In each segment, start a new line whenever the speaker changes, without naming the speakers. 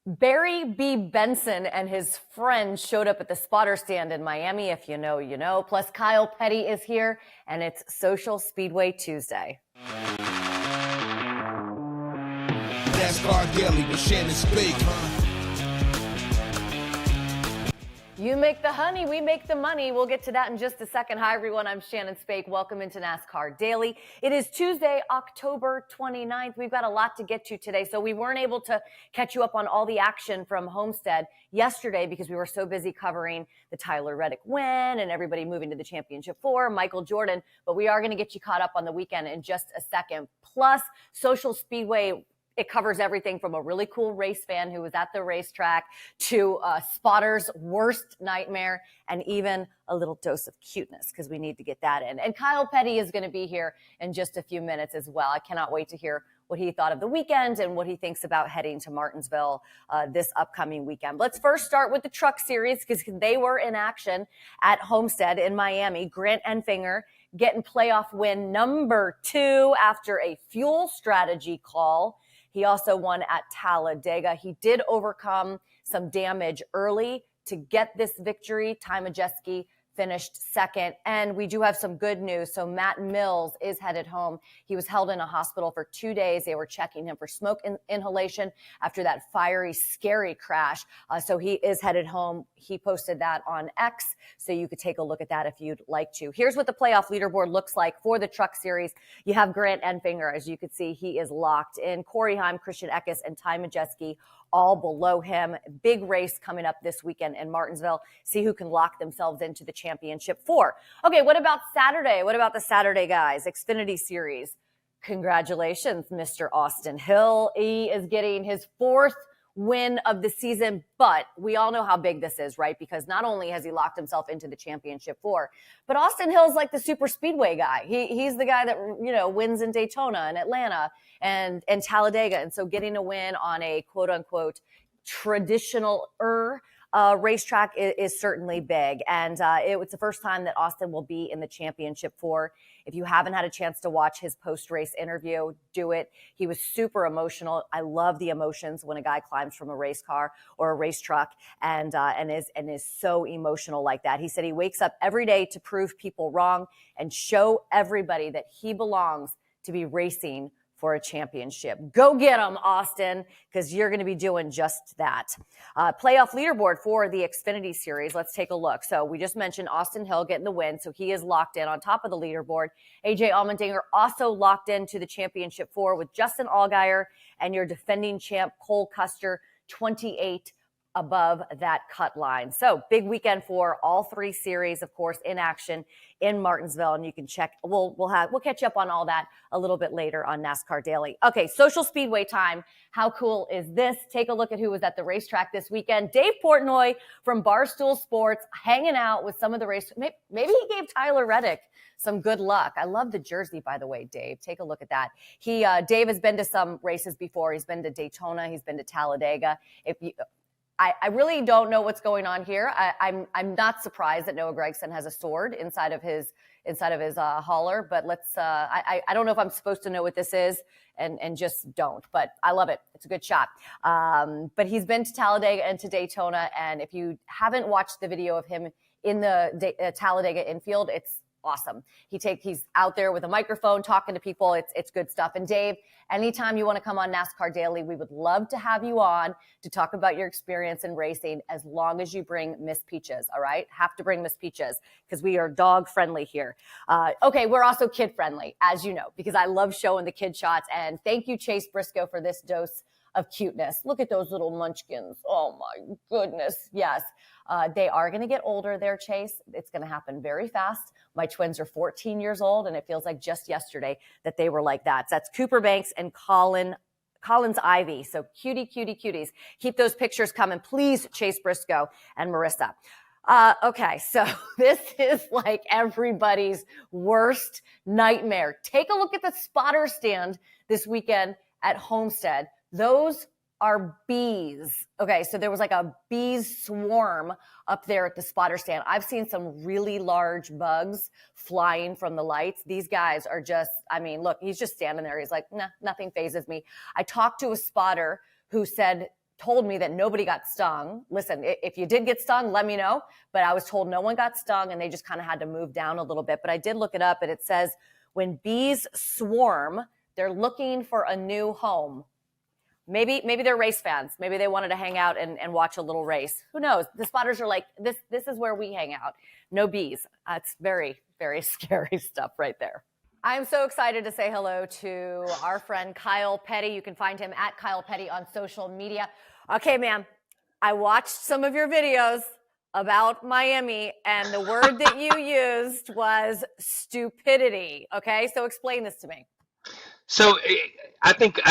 Barry B. Benson and his friends showed up at the spotter stand in Miami. If you know, you know. Plus, Kyle Petty is here, and it's Social Speedway Tuesday.
NASCAR Daily with Shannon Spake.
You make the honey, we make the money. We'll get to that in just a second. Hi, everyone. I'm Shannon Spake. Welcome into NASCAR Daily. It is Tuesday, October 29th. We've got a lot to get to today, so we weren't able to catch you up on all the action from Homestead yesterday because we were so busy covering the Tyler Reddick win and everybody moving to the Championship 4, Michael Jordan, but we are going to get you caught up on the weekend in just a second. Plus, Social Speedway, it covers everything from a really cool race fan who was at the racetrack to a spotter's worst nightmare and even a little dose of cuteness because we need to get that in. And Kyle Petty is going to be here in just a few minutes as well. I cannot wait to hear what he thought of the weekend and what he thinks about heading to Martinsville this upcoming weekend. Let's first start with the Truck Series because they were in action at Homestead in Miami. Grant Enfinger getting playoff win number 2 after a fuel strategy call. He also won at Talladega. He did overcome some damage early to get this victory. Ty Majeski finished second. And we do have some good news. So Matt Mills is headed home. He was held in a hospital for 2 days. They were checking him for smoke inhalation after that fiery, scary crash. So he is headed home. He posted that on X, so you could take a look at that if you'd like to. Here's what the playoff leaderboard looks like for the Truck Series. You have Grant Enfinger. As you can see, he is locked in. Corey Heim, Christian Eckes, and Ty Majeski all below him. Big race coming up this weekend in Martinsville. See who can lock themselves into the Championship 4. Okay, what about Saturday? What about the Saturday guys? Xfinity Series. Congratulations, Mr. Austin Hill. He is getting his 4th win of the season, but we all know how big this is, right? Because not only has he locked himself into the Championship 4, but Austin Hill's like the super speedway guy. He's the guy that, you know, wins in Daytona and Atlanta and Talladega. And so getting a win on a quote unquote traditional racetrack is certainly big. And it's the first time that Austin will be in the Championship 4. If you haven't had a chance to watch his post-race interview, do it. He was super emotional. I love the emotions when a guy climbs from a race car or a race truck and is so emotional like that. He said he wakes up every day to prove people wrong and show everybody that he belongs to be racing for a championship. Go get them, Austin, because you're going to be doing just that. Playoff leaderboard for the Xfinity Series. Let's take a look. So we just mentioned Austin Hill getting the win, so he is locked in on top of the leaderboard. AJ Allmendinger also locked into the Championship 4 with Justin Allgaier and your defending champ Cole Custer, 28 above that cut line. So big weekend for all 3 series, of course, in action in Martinsville. And you can check, we'll catch up on all that a little bit later on NASCAR Daily. Okay, Social Speedway time. How cool is this? Take a look at who was at the racetrack this weekend. Dave Portnoy from Barstool Sports hanging out with some of the race. Maybe he gave Tyler Reddick some good luck. I love the jersey, by the way, Dave. Take a look at that. Dave has been to some races before. He's been to Daytona. He's been to Talladega. I really don't know what's going on here. I'm not surprised that Noah Gragson has a sword inside of his hauler, but I don't know if I'm supposed to know what this is and just don't, but I love it. It's a good shot. But he's been to Talladega and to Daytona. And if you haven't watched the video of him in the Talladega infield, it's awesome. He's out there with a microphone talking to people. It's good stuff. And Dave, anytime you want to come on NASCAR Daily, we would love to have you on to talk about your experience in racing, as long as you bring Miss Peaches. All right. Have to bring Miss Peaches because we are dog friendly here. Okay. We're also kid friendly, as you know, because I love showing the kid shots. And thank you, Chase Briscoe, for this dose of cuteness. Look at those little munchkins. Oh my goodness. Yes. They are going to get older there, Chase. It's going to happen very fast. My twins are 14 years old, and it feels like just yesterday that they were like that. So that's Cooper Banks and Collins Ivy. So cuties. Keep those pictures coming. Please, Chase Briscoe and Marissa. Okay, so this is like everybody's worst nightmare. Take a look at the spotter stand this weekend at Homestead. Those are bees. Okay, so there was like a bees swarm up there at the spotter stand. I've seen some really large bugs flying from the lights. These guys are just, I mean, look, he's just standing there. He's like, nah, nothing phases me. I talked to a spotter who said told me that nobody got stung. Listen, if you did get stung, let me know. But I was told no one got stung, and they just kind of had to move down a little bit. But I did look it up, and it says when bees swarm, they're looking for a new home. Maybe they're race fans. Maybe they wanted to hang out and watch a little race. Who knows? The spotters are like, this is where we hang out. No bees. It's very, very scary stuff right there. I'm so excited to say hello to our friend Kyle Petty. You can find him at Kyle Petty on social media. Okay, ma'am, I watched some of your videos about Miami, and the word that you used was stupidity. Okay, so explain this to me.
So I think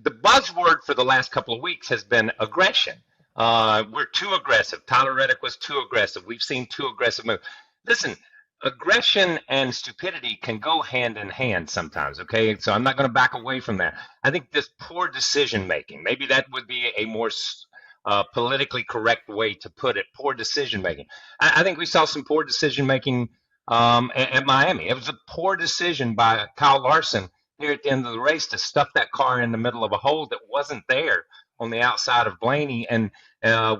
the buzzword for the last couple of weeks has been aggression. We're too aggressive. Tyler Reddick was too aggressive. We've seen too aggressive moves. Listen, aggression and stupidity can go hand in hand sometimes, okay? So I'm not going to back away from that. I think this poor decision making, maybe that would be a more politically correct way to put it, poor decision making. I think we saw some poor decision making at Miami. It was a poor decision by Kyle Larson here at the end of the race to stuff that car in the middle of a hole that wasn't there on the outside of Blaney and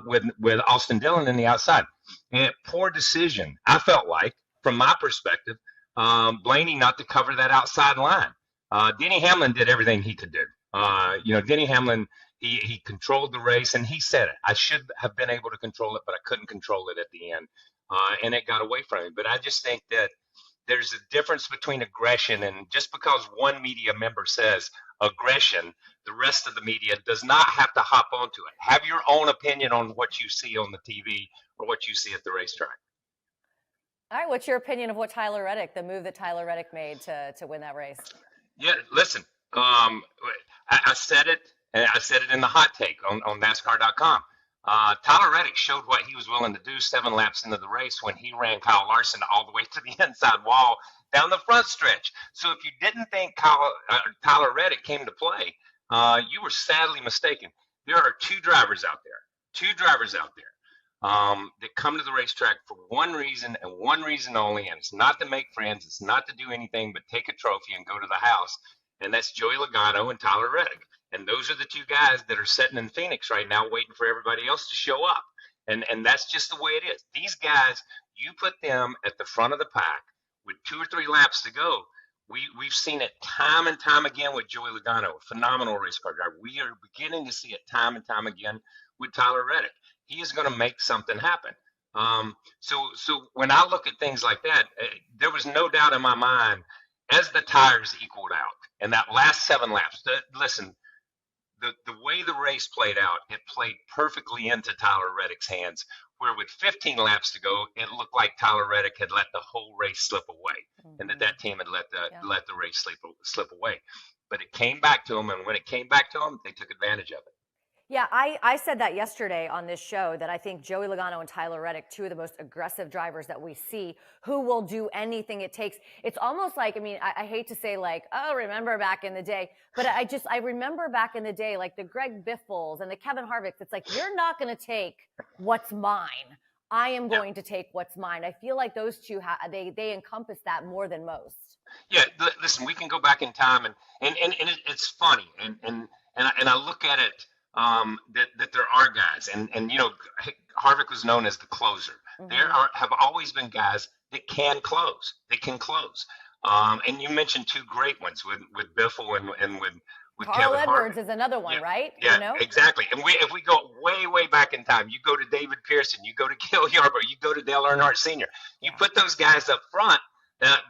with Austin Dillon in the outside. And poor decision, I felt like, from my perspective, Blaney not to cover that outside line. Denny Hamlin did everything he could do. Denny Hamlin, he controlled the race, and he said it. I should have been able to control it, but I couldn't control it at the end, and it got away from me. But I just think that there's a difference between aggression, and just because one media member says aggression, the rest of the media does not have to hop onto it. Have your own opinion on what you see on the TV or what you see at the racetrack.
All right, what's your opinion of what Tyler Reddick, the move that Tyler Reddick made to win that race?
Yeah, listen, I said it, and I said it in the hot take on NASCAR.com. Tyler Reddick showed what he was willing to do 7 laps into the race when he ran Kyle Larson all the way to the inside wall down the front stretch. So if you didn't think Tyler Reddick came to play, you were sadly mistaken. There are two drivers out there that come to the racetrack for one reason and one reason only, and it's not to make friends, it's not to do anything but take a trophy and go to the house, and that's Joey Logano and Tyler Reddick. And those are the two guys that are sitting in Phoenix right now waiting for everybody else to show up. And that's just the way it is. These guys, you put them at the front of the pack with 2 or 3 laps to go. We've seen it time and time again with Joey Logano, a phenomenal race car driver. We are beginning to see it time and time again with Tyler Reddick. He is going to make something happen. So when I look at things like that, there was no doubt in my mind as the tires equaled out and that last 7 laps. Listen, the way the race played out, it played perfectly into Tyler Reddick's hands, where with 15 laps to go, it looked like Tyler Reddick had let the whole race slip away, and that team had let the race slip away. But it came back to them, and when it came back to them, they took advantage of it.
Yeah, I said that yesterday on this show, that I think Joey Logano and Tyler Reddick, 2 of the most aggressive drivers that we see, who will do anything it takes. It's almost like, I mean, I hate to say like, oh, remember back in the day, but I remember back in the day, like the Greg Biffles and the Kevin Harvicks. It's like, you're not going to take what's mine. I am going to take what's mine. I feel like those two, they encompass that more than most.
Yeah, listen, we can go back in time, and it's funny, and I look at it. That there are guys, and Harvick was known as the closer. There have always been guys that can close. They can close. And you mentioned 2 great ones with Biffle and with
Carl
Kevin
Edwards
Harvick.
Is another one, right?
Yeah, exactly. And if we go way back in time, you go to David Pearson, you go to Gil Yarborough, you go to Dale Earnhardt Sr. You put those guys up front,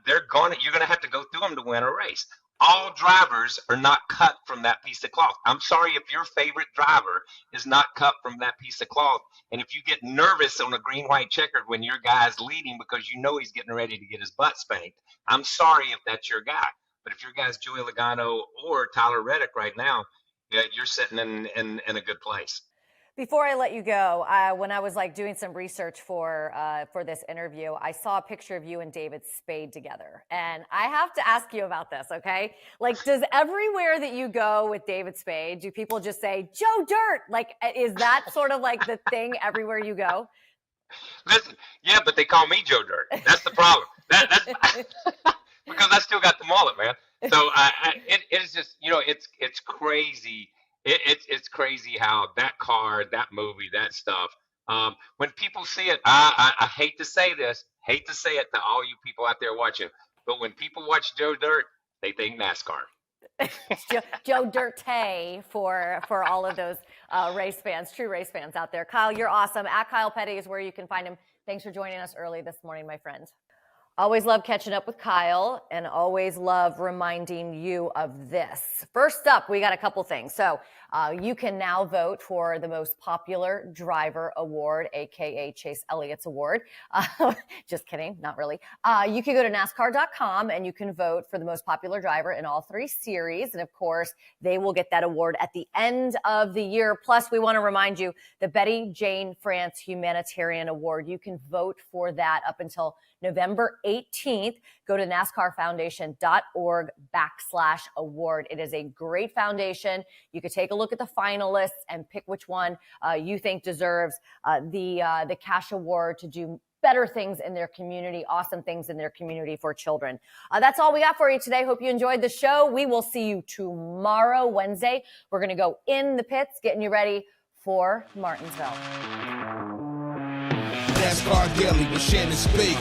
you're going to have to go through them to win a race. All drivers are not cut from that piece of cloth. I'm sorry if your favorite driver is not cut from that piece of cloth. And if you get nervous on a green, white checkered when your guy's leading because you know he's getting ready to get his butt spanked, I'm sorry if that's your guy. But if your guy's Joey Logano or Tyler Reddick right now, you're sitting in a good place.
Before I let you go, when I was like doing some research for this interview, I saw a picture of you and David Spade together, and I have to ask you about this. Okay, like, does everywhere that you go with David Spade, do people just say Joe Dirt? Like, is that sort of like the thing everywhere you go?
Listen, yeah, but they call me Joe Dirt. That's the problem. That's because I still got the mullet, man. So it is just, it's crazy It's crazy how that car, that movie, that stuff. When people see it, I hate to say this, hate to say it to all you people out there watching, but when people watch Joe Dirt, they think NASCAR.
Joe Dirte for all of those race fans, true race fans out there. Kyle, you're awesome. At Kyle Petty is where you can find him. Thanks for joining us early this morning, my friend. Always love catching up with Kyle and always love reminding you of this. First up, we got a couple things. So you can now vote for the most popular driver award, aka Chase Elliott's award. Just kidding, not really. You can go to NASCAR.com and you can vote for the most popular driver in all three series. And of course, they will get that award at the end of the year. Plus, we want to remind you the Betty Jane France Humanitarian Award. You can vote for that up until November 18th. Go to NASCARfoundation.org/award. It is a great foundation. You could take a look at the finalists and pick which one you think deserves the cash award to do better things in their community, awesome things in their community for children. That's all we got for you today. Hope you enjoyed the show. We will see you tomorrow, Wednesday. We're going to go in the pits, getting you ready for Martinsville.
NASCAR Daily with Shannon Spake.